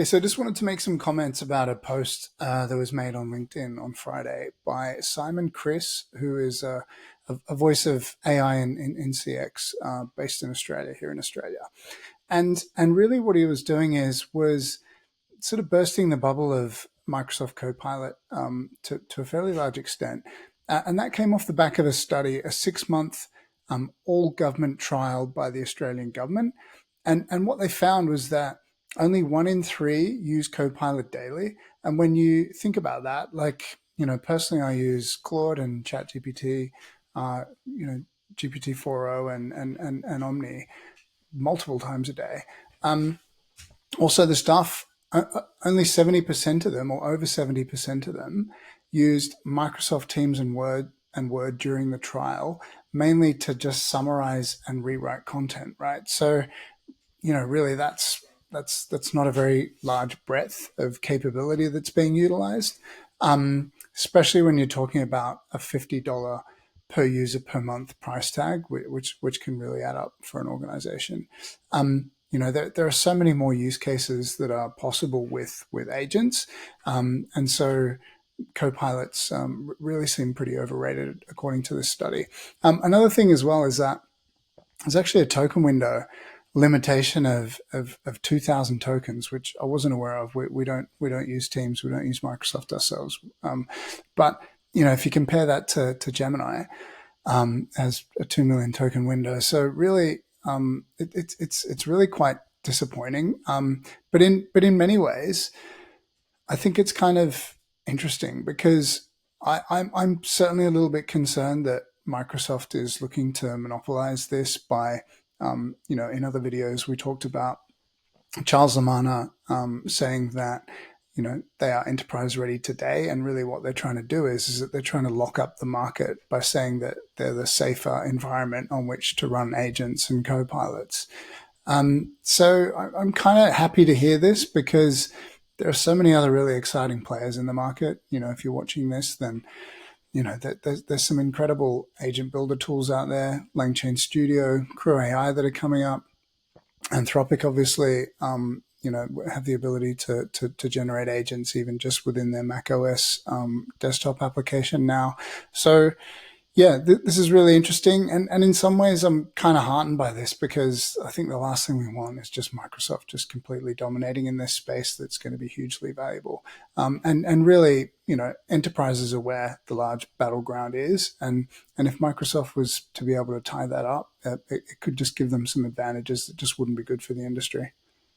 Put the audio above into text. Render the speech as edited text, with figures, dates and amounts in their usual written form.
Okay, so I just wanted to make some comments about a post that was made on LinkedIn on Friday by Simon Chris, who is a voice of AI in CX based in Australia, here in Australia. And really what he was doing was sort of bursting the bubble of Microsoft Copilot to a fairly large extent. And that came off the back of a study, a 6-month all government trial by the Australian government. And what they found was that only 1 in 3 use Copilot daily. And when you think about that, like, personally, I use Claude and ChatGPT, GPT 4.0 and Omni multiple times a day. Also, the staff, only 70% of them, or over 70% of them, used Microsoft Teams and Word during the trial, mainly to just summarize and rewrite content, right? So, really that's not a very large breadth of capability that's being utilized, especially when you're talking about a $50 per user per month price tag, which can really add up for an organization. There are so many more use cases that are possible with agents, and so Copilots really seem pretty overrated according to this study. Another thing as well is that there's actually a token window limitation of 2,000 tokens, which I wasn't aware of. We don't use Teams, we don't use Microsoft ourselves. But if you compare that to Gemini, as a 2 million token window, so really it's really quite disappointing. But in many ways, I think it's kind of interesting because I'm certainly a little bit concerned that Microsoft is looking to monopolize this by, in other videos we talked about Charles Lamana saying that, they are enterprise ready today. And really what they're trying to do is that they're trying to lock up the market by saying that they're the safer environment on which to run agents and copilots. So I'm kind of happy to hear this because there are so many other really exciting players in the market. If you're watching this, then there's some incredible agent builder tools out there, LangChain Studio, Crew AI that are coming up. Anthropic, obviously, have the ability to generate agents even just within their macOS desktop application now. So, yeah, this is really interesting. And in some ways, I'm kind of heartened by this because I think the last thing we want is just Microsoft just completely dominating in this space that's going to be hugely valuable. And really, enterprises are where the large battleground is. And if Microsoft was to be able to tie that up, it could just give them some advantages that just wouldn't be good for the industry.